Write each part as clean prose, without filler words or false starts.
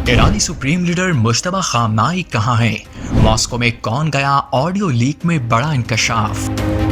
ईरानी supreme leader Mushtaba खामनाई कहाँ हैं? Moscow में कौन गया? ऑडियो लीक में बड़ा इंकशाफ।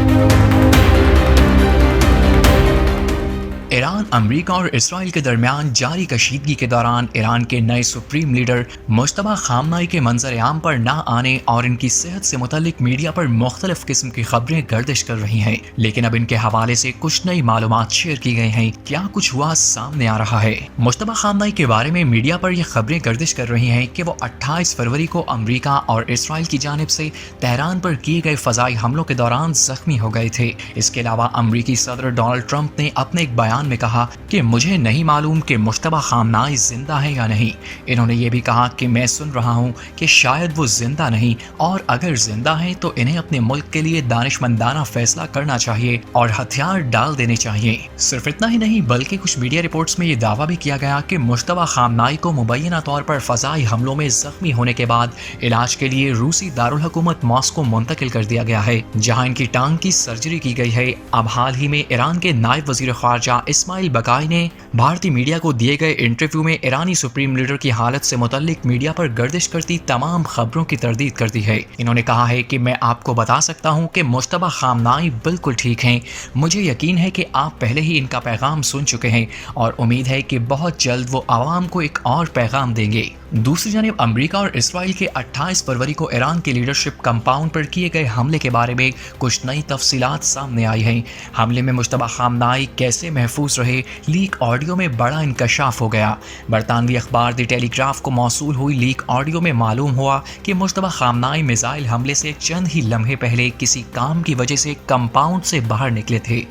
ईरान, अमेरिका और इसराइल के दरमियान जारी कशीदगी के दौरान ईरान के नए सुप्रीम लीडर मुश्तबा खामनाई के मंजर आम पर ना आने और इनकी सेहत से मुतल्लिक मीडिया पर मुख्तलिफ किस्म की खबरें गर्दिश कर रही हैं, लेकिन अब इनके हवाले से कुछ नई मालूमात शेयर की गई हैं। क्या कुछ हुआ सामने आ रहा है? मुश्तबा खामनाई के बारे में मीडिया पर यह खबरें गर्दिश कर रही हैं कि वो 28 फरवरी को अमेरिका और इसराइल की जानिब से तेहरान पर किए गए फजाई हमलों के दौरान जख्मी हो गए थे। इसके अलावा अमेरिकी सदर डोनाल्ड ट्रंप ने अपने एक बयान में कहा कि मुझे नहीं मालूम कि मुश्तबा खामनाई जिंदा है या नहीं। इन्होंने ये भी कहा कि मैं सुन रहा हूँ कि शायद वो जिंदा नहीं, और अगर जिंदा हैं तो इन्हें अपने मुल्क के लिए दानिशमंदाना फैसला करना चाहिए और हथियार डाल देने चाहिए। सिर्फ इतना ही नहीं बल्कि कुछ मीडिया रिपोर्ट्स में ये दावा भी किया गया कि मुश्तबा खामनाई को मुबैना तौर पर फजाई हमलों में जख्मी होने के बाद इलाज के लिए रूसी दारुल हुकूमत मॉस्को मुंतकिल कर दिया गया है, जहाँ इनकी टांग की सर्जरी की गई है। अब हाल ही में ईरान के नायब वजीर खारजा इस्माइल बकाई ने भारतीय मीडिया को दिए गए इंटरव्यू में ईरानी सुप्रीम लीडर की हालत से मुतल्लिक मीडिया पर गर्दिश करती तमाम खबरों की तरदीद कर दी है। इन्होंने कहा है कि मैं आपको बता सकता हूं कि मुश्तबा खामनाई बिल्कुल ठीक हैं। मुझे यकीन है कि आप पहले ही इनका पैगाम सुन चुके हैं और उम्मीद है कि बहुत जल्द वो आवाम को एक और पैगाम देंगे। दूसरी जानिब अमेरिका और इसराइल के 28 फरवरी को ईरान के लीडरशिप कंपाउंड पर किए गए हमले के बारे में कुछ नई तफसीलात सामने आई हैं। हमले में मुश्तबा खामनाई कैसे महफूज रहे, लीक ऑडियो में बड़ा इंकशाफ हो गया। बरतानवी अखबार द टेलीग्राफ को मौसूल हुई लीक ऑडियो में मालूम हुआ कि मुश्तबा खामनाई मिसाइल हमले से चंद ही लम्हे पहले किसी काम की वजह से कंपाउंड से बाहर निकले थे।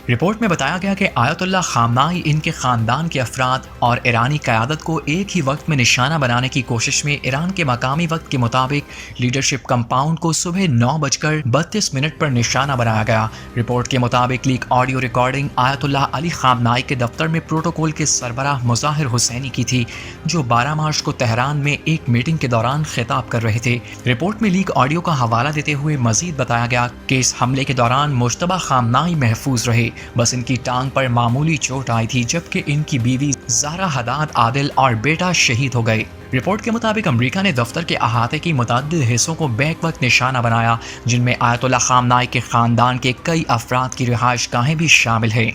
रिपोर्ट में बताया गया कि आयतुल्लाह खामनाई, इनके ख़ानदान के अफराद और ईरानी क़यादत को एक ही वक्त में निशाना बनाने की कोशिश में ईरान के मकामी वक्त के मुताबिक लीडरशिप कंपाउंड को सुबह 9:32 पर निशाना बनाया गया। रिपोर्ट के मुताबिक leak audio recording Ayatollah Ali खामनाई के दफ्तर में प्रोटोकॉल के सरबराह मुज़ाहिर हुसैनी की थी, जो 12 मार्च को तेहरान में एक मीटिंग के दौरान खिताब कर रहे थे। रिपोर्ट में लीक ऑडियो का हवाला देते हुए मजीद बताया गया कि इस हमले के दौरान मुश्तबा खामनाई महफूज रहे, बस इनकी टांग पर मामूली चोट आई थी, जबकि इनकी बीवी ज़ारा हदाद आदिल और बेटा शहीद हो गए। रिपोर्ट के मुताबिक अमेरिका ने दफ्तर के अहाते की मुतअद्दिद हिस्सों को बैक वक्त निशाना बनाया, जिनमें आयतुल्लाह खामनाई के ख़ानदान के कई अफराद की रिहाइश गाहें भी शामिल हैं।